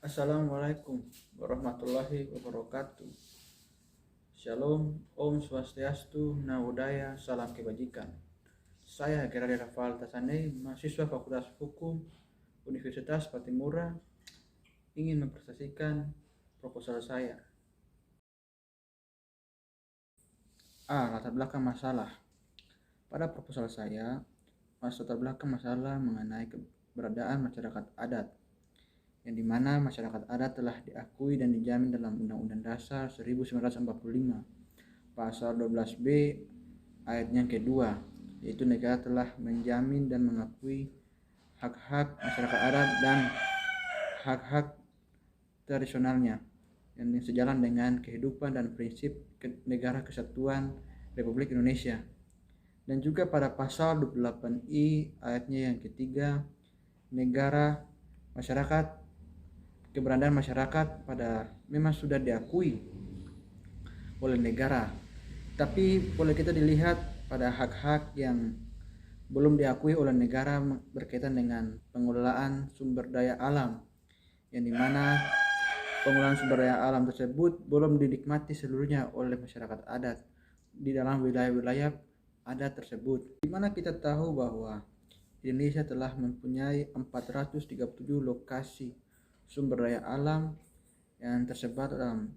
Assalamualaikum warahmatullahi wabarakatuh. Shalom, Om Swastiastu, Namo Buddhaya, salam kebajikan. Saya Gerardi Rafael Tasanei, mahasiswa Fakultas Hukum Universitas Patimura, ingin mempresentasikan proposal saya. Latar belakang masalah. Pada proposal saya, latar belakang masalah mengenai keberadaan masyarakat adat, yang dimana masyarakat adat telah diakui dan dijamin dalam Undang-Undang Dasar 1945 pasal 12B ayatnya yang kedua, yaitu negara telah menjamin dan mengakui hak-hak masyarakat adat dan hak-hak tradisionalnya yang sejalan dengan kehidupan dan prinsip negara kesatuan Republik Indonesia. Dan juga pada pasal 28I ayatnya yang ketiga, negara masyarakat keberadaan masyarakat memang sudah diakui oleh negara, tapi boleh kita dilihat pada hak-hak yang belum diakui oleh negara berkaitan dengan pengelolaan sumber daya alam, yang dimana pengelolaan sumber daya alam tersebut belum dinikmati seluruhnya oleh masyarakat adat di dalam wilayah-wilayah adat tersebut, dimana kita tahu bahwa Indonesia telah mempunyai 437 lokasi sumber daya alam yang tersebar dalam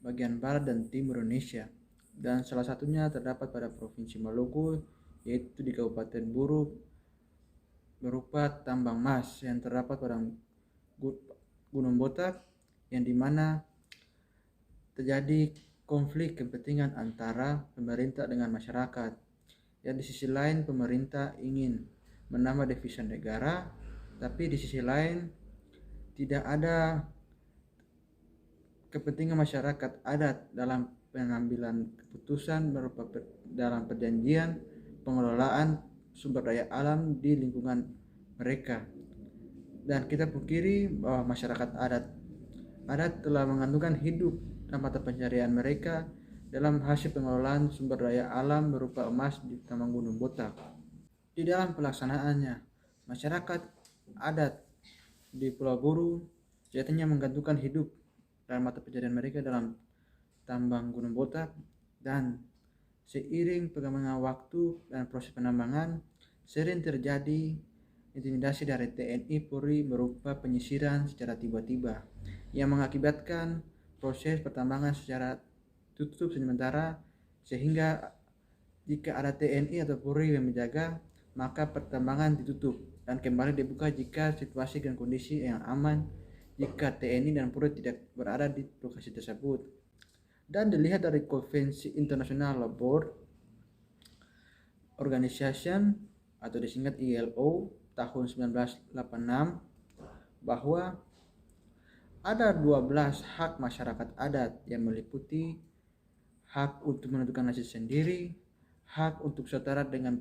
bagian barat dan timur Indonesia, dan salah satunya terdapat pada Provinsi Maluku, yaitu di Kabupaten Buru berupa tambang emas yang terdapat pada Gunung Botak, yang dimana terjadi konflik kepentingan antara pemerintah dengan masyarakat. Dan di sisi lain pemerintah ingin menambah devisa negara, tapi di sisi lain tidak ada kepentingan masyarakat adat dalam pengambilan keputusan berupa dalam perjanjian pengelolaan sumber daya alam di lingkungan mereka. Dan kita pungkiri bahwa masyarakat adat telah menggantungkan hidup dan mata pencarian mereka dalam hasil pengelolaan sumber daya alam berupa emas di tambang Gunung Botak. Di dalam pelaksanaannya, masyarakat adat di Pulau Buru sejatinya menggantungkan hidup dan mata pencarian mereka dalam tambang Gunung Botak, dan seiring perkembangan waktu dan proses penambangan sering terjadi intimidasi dari TNI Polri berupa penyisiran secara tiba-tiba yang mengakibatkan proses pertambangan secara tutup sementara, sehingga jika ada TNI atau Polri yang menjaga, maka pertambangan ditutup dan kembali dibuka jika situasi dan kondisi yang aman, jika TNI dan Polri tidak berada di lokasi tersebut. Dan dilihat dari Konvensi International Labour Organization atau disingkat ILO tahun 1986, bahwa ada 12 hak masyarakat adat yang meliputi hak untuk menentukan nasib sendiri, hak untuk setara dengan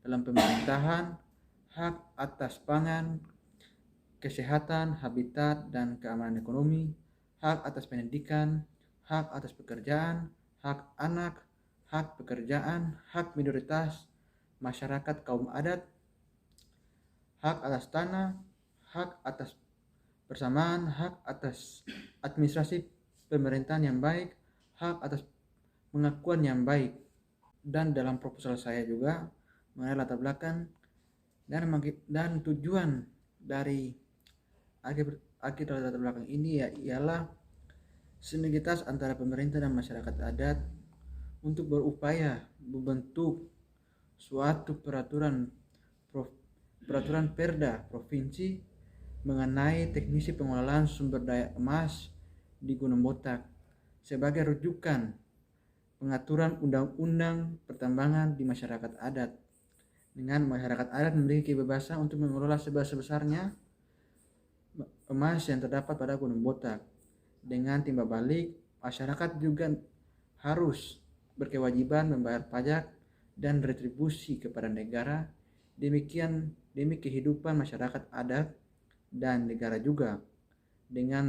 dalam pemerintahan, hak atas pangan, kesehatan, habitat, dan keamanan ekonomi, hak atas pendidikan, hak atas pekerjaan, hak anak, hak pekerjaan, hak minoritas, masyarakat kaum adat, hak atas tanah, hak atas persamaan, hak atas administrasi pemerintahan yang baik, hak atas pengakuan yang baik. Dan dalam proposal saya juga mengenai latar belakang dan tujuan dari akhir latar belakang ini ialah sinergitas antara pemerintah dan masyarakat adat untuk berupaya membentuk suatu peraturan perda provinsi mengenai teknisi pengelolaan sumber daya emas di Gunung Botak sebagai rujukan pengaturan undang-undang pertambangan di masyarakat adat, dengan masyarakat adat memiliki kebebasan untuk mengelola sebesar-besarnya emas yang terdapat pada Gunung Botak. Dengan timbal balik, masyarakat juga harus berkewajiban membayar pajak dan retribusi kepada negara, demi kehidupan masyarakat adat dan negara juga, dengan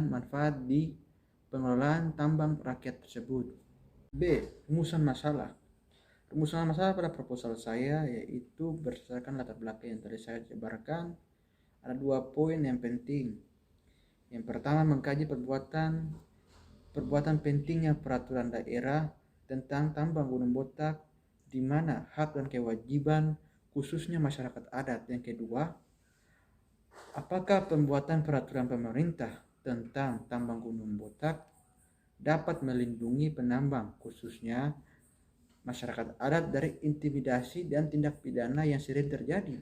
manfaat di pengelolaan tambang rakyat tersebut. B. Rumusan masalah. Rumusan masalah pada proposal saya yaitu berdasarkan latar belakang yang tadi saya jabarkan. Ada 2 poin yang penting. Yang pertama, mengkaji perbuatan pentingnya peraturan daerah tentang tambang gunung botak, di mana hak dan kewajiban khususnya masyarakat adat. Yang kedua, apakah pembuatan peraturan pemerintah tentang tambang gunung botak dapat melindungi penambang khususnya masyarakat adat dari intimidasi dan tindak pidana yang sering terjadi.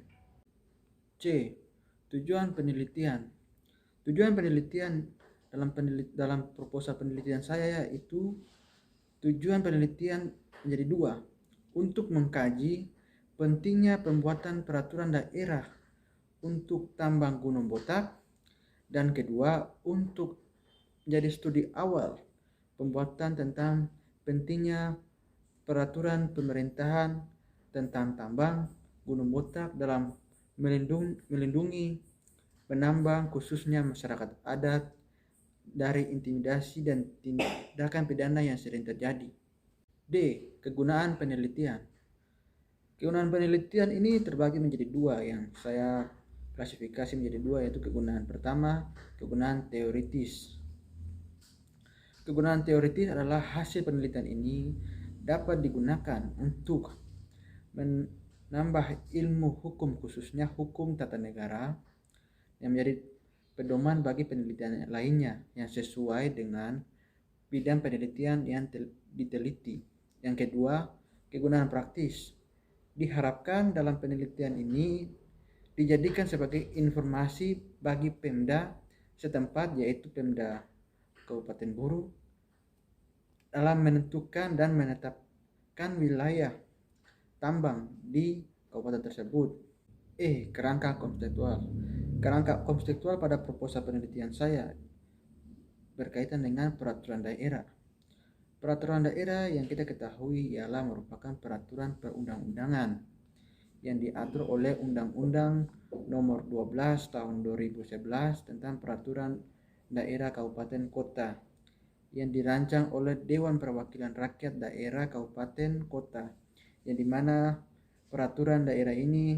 C. Tujuan penelitian. Tujuan penelitian dalam proposal penelitian saya yaitu tujuan penelitian menjadi dua, untuk mengkaji pentingnya pembuatan peraturan daerah untuk tambang gunung botak, dan kedua untuk menjadi studi awal pembuatan tentang pentingnya peraturan pemerintahan tentang tambang gunung botak dalam melindungi penambang khususnya masyarakat adat dari intimidasi dan tindakan pidana yang sering terjadi. D. Kegunaan penelitian. Kegunaan penelitian ini terbagi menjadi dua yang saya klasifikasi menjadi dua, yaitu kegunaan pertama, kegunaan teoritis. Kegunaan teoritis adalah hasil penelitian ini dapat digunakan untuk menambah ilmu hukum khususnya hukum tata negara yang menjadi pedoman bagi penelitian lainnya yang sesuai dengan bidang penelitian yang diteliti. Yang kedua, kegunaan praktis. Diharapkan dalam penelitian ini dijadikan sebagai informasi bagi Pemda setempat, yaitu Pemda Kabupaten Buru, dalam menentukan dan menetapkan wilayah tambang di kabupaten tersebut. Kerangka konseptual. Kerangka konseptual pada proposal penelitian saya berkaitan dengan peraturan daerah. Peraturan daerah yang kita ketahui ialah merupakan peraturan perundang-undangan yang diatur oleh Undang-Undang Nomor 12 Tahun 2011 tentang Peraturan Daerah Kabupaten Kota yang dirancang oleh Dewan Perwakilan Rakyat Daerah Kabupaten Kota, yang dimana peraturan daerah ini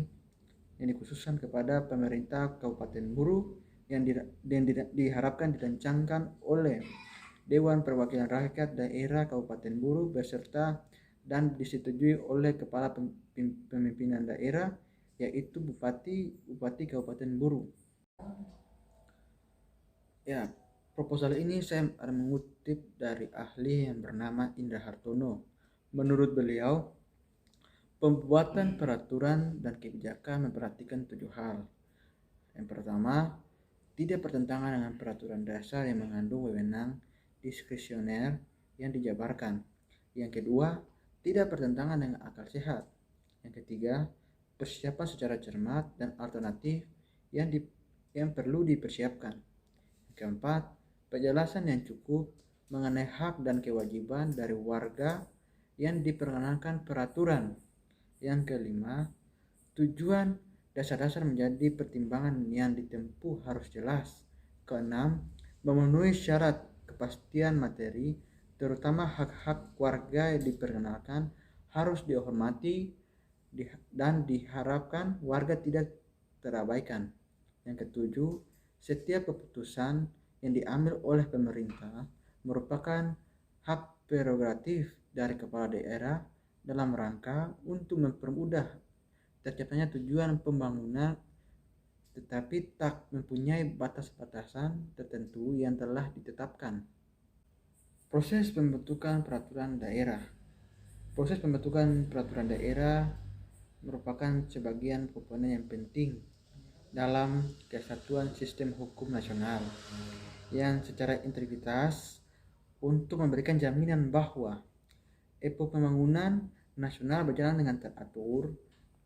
yang dikhususkan kepada pemerintah Kabupaten Buru yang diharapkan dirancangkan oleh Dewan Perwakilan Rakyat Daerah Kabupaten Buru beserta dan disetujui oleh kepala pemimpinan daerah, yaitu Bupati Kabupaten Buru. Ya, proposal ini saya ada mengutip dari ahli yang bernama Indra Hartono. Menurut beliau, pembuatan peraturan dan kebijakan memperhatikan 7 hal. Yang pertama, tidak bertentangan dengan peraturan dasar yang mengandung wewenang diskresioner yang dijabarkan. Yang kedua, tidak bertentangan dengan akal sehat. Yang ketiga, persiapan secara cermat dan alternatif yang perlu dipersiapkan. Yang keempat, penjelasan yang cukup mengenai hak dan kewajiban dari warga yang diperkenankan peraturan. Yang kelima, tujuan dasar-dasar menjadi pertimbangan yang ditempuh harus jelas. Keenam, memenuhi syarat kepastian materi, terutama hak-hak warga yang diperkenalkan harus dihormati dan diharapkan warga tidak terabaikan. Yang ketujuh, setiap keputusan yang diambil oleh pemerintah merupakan hak prerogatif dari kepala daerah dalam rangka untuk mempermudah tercapainya tujuan pembangunan, tetapi tak mempunyai batas-batasan tertentu yang telah ditetapkan. Proses pembentukan peraturan daerah. Proses pembentukan peraturan daerah merupakan sebagian komponen yang penting dalam kesatuan sistem hukum nasional yang secara integritas untuk memberikan jaminan bahwa pembangunan nasional berjalan dengan teratur,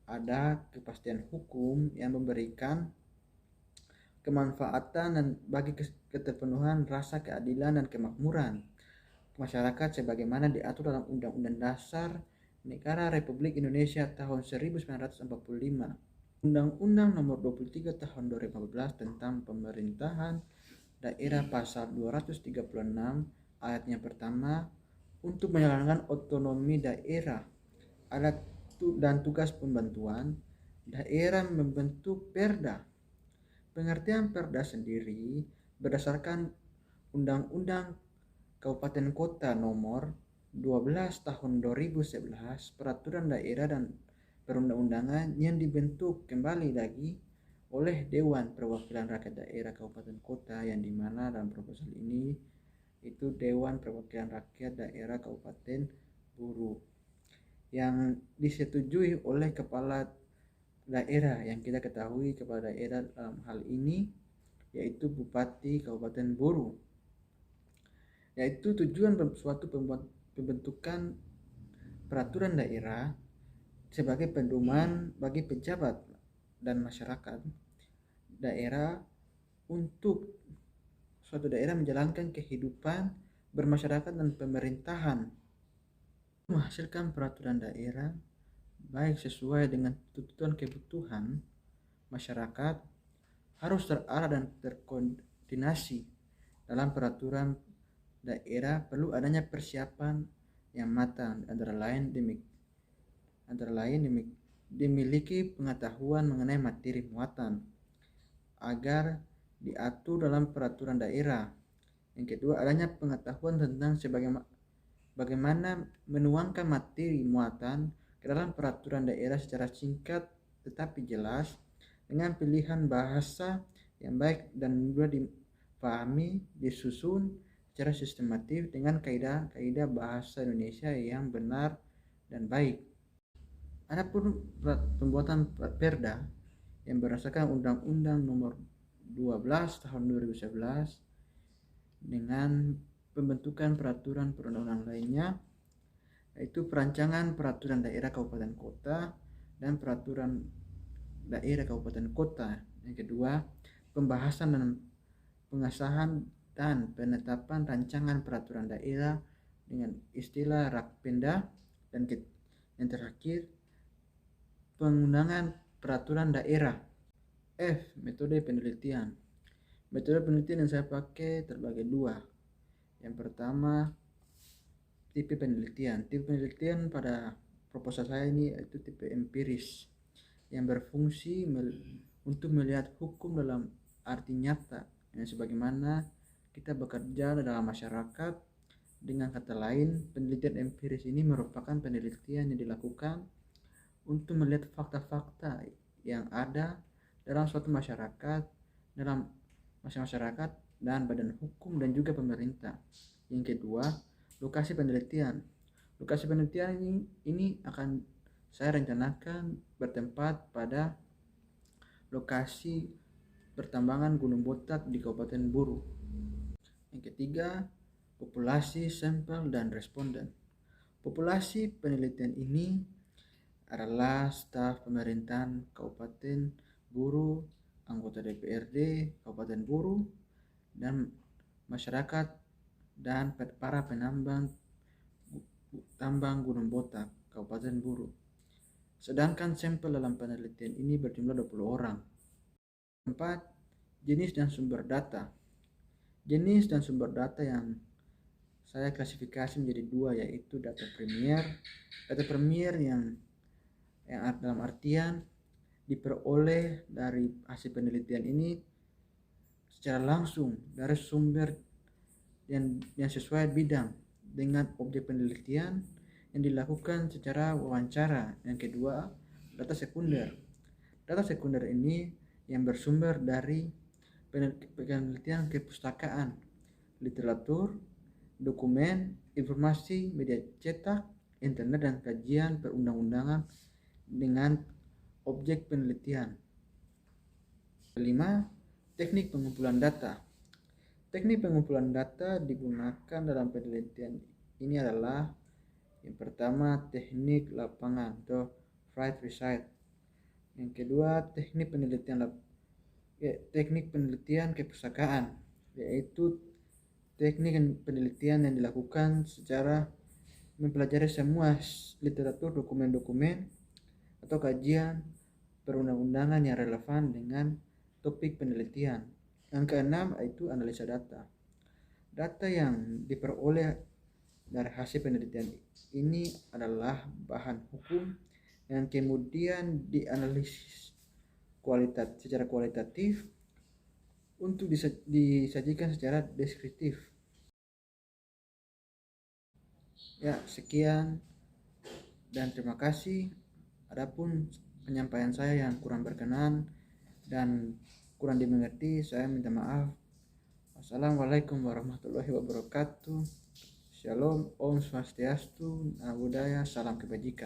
ada kepastian hukum yang memberikan kemanfaatan dan bagi keterpenuhan rasa keadilan dan kemakmuran masyarakat sebagaimana diatur dalam Undang-Undang Dasar Negara Republik Indonesia tahun 1945, Undang-Undang Nomor 23 Tahun 2014 tentang Pemerintahan Daerah pasal 236 ayatnya pertama untuk menjalankan otonomi daerah, alat dan tugas pembantuan daerah membentuk perda. Pengertian perda sendiri berdasarkan Undang-Undang Kabupaten Kota Nomor 12 Tahun 2011, peraturan daerah dan perundang-undangan yang dibentuk kembali lagi oleh Dewan Perwakilan Rakyat Daerah Kabupaten Kota, yang dimana dalam proposal ini itu Dewan Perwakilan Rakyat Daerah Kabupaten Buru, yang disetujui oleh kepala daerah, yang kita ketahui kepala daerah dalam hal ini yaitu Bupati Kabupaten Buru. Yaitu tujuan suatu pembentukan peraturan daerah sebagai pedoman bagi pejabat dan masyarakat daerah untuk suatu daerah menjalankan kehidupan bermasyarakat dan pemerintahan, menghasilkan peraturan daerah baik sesuai dengan tuntutan kebutuhan masyarakat, harus terarah dan terkoordinasi. Dalam peraturan daerah perlu adanya persiapan yang matang, antara lain dimiliki pengetahuan mengenai materi muatan agar diatur dalam peraturan daerah. Yang kedua, adanya pengetahuan tentang bagaimana menuangkan materi muatan ke dalam peraturan daerah secara singkat tetapi jelas, dengan pilihan bahasa yang baik dan mudah dipahami, disusun secara sistematif dengan kaidah-kaidah bahasa Indonesia yang benar dan baik. Adapun pembuatan perda yang berdasarkan Undang-Undang Nomor 12 Tahun 2011 dengan pembentukan peraturan perundang-undangan lainnya, yaitu perancangan peraturan daerah kabupaten kota dan peraturan daerah kabupaten kota. Yang kedua, pembahasan dan pengesahan dan penetapan rancangan peraturan daerah dengan istilah Rakpenda, dan yang terakhir, pengundangan peraturan daerah. F. Metode penelitian. Metode penelitian yang saya pakai terbagi dua. Yang pertama, tipe penelitian. Tipe penelitian pada proposal saya ini yaitu tipe empiris, yang berfungsi untuk melihat hukum dalam arti nyata, yang sebagaimana kita bekerja dalam masyarakat. Dengan kata lain, penelitian empiris ini merupakan penelitian yang dilakukan untuk melihat fakta-fakta yang ada dalam suatu masyarakat, dalam masyarakat dan badan hukum dan juga pemerintah. Yang kedua, lokasi penelitian. Lokasi penelitian ini akan saya rencanakan bertempat pada lokasi pertambangan Gunung Botak di Kabupaten Buru. Yang ketiga, populasi, sampel, dan responden. Populasi penelitian ini adalah staf pemerintahan Kabupaten Buru, anggota DPRD Kabupaten Buru, dan masyarakat dan para penambang tambang Gunung Botak Kabupaten Buru. Sedangkan sampel dalam penelitian ini berjumlah 20 orang. 4. Jenis dan sumber data. Jenis dan sumber data yang saya klasifikasi menjadi dua, yaitu data premier. Data premier yang dalam artian diperoleh dari hasil penelitian ini secara langsung dari sumber yang sesuai bidang dengan objek penelitian yang dilakukan secara wawancara. Yang kedua, data sekunder. Data sekunder ini yang bersumber dari penelitian kepustakaan, literatur, dokumen, informasi, media cetak, internet, dan kajian perundang-undangan dengan objek penelitian. Kelima, teknik pengumpulan data. Teknik pengumpulan data digunakan dalam penelitian ini adalah yang pertama, teknik lapangan atau field research. Yang kedua, teknik penelitian kepustakaan, yaitu teknik penelitian yang dilakukan secara mempelajari semua literatur, dokumen-dokumen atau kajian perundang-undangan yang relevan dengan topik penelitian. Yang keenam yaitu analisa data. Data yang diperoleh dari hasil penelitian ini adalah bahan hukum yang kemudian dianalisis secara kualitatif untuk disajikan secara deskriptif. Ya, sekian dan terima kasih. Adapun penyampaian saya yang kurang berkenan dan kurang dimengerti, saya minta maaf. Wassalamualaikum warahmatullahi wabarakatuh. Shalom, Om Swastiastu, Namo Buddhaya, salam kebajikan.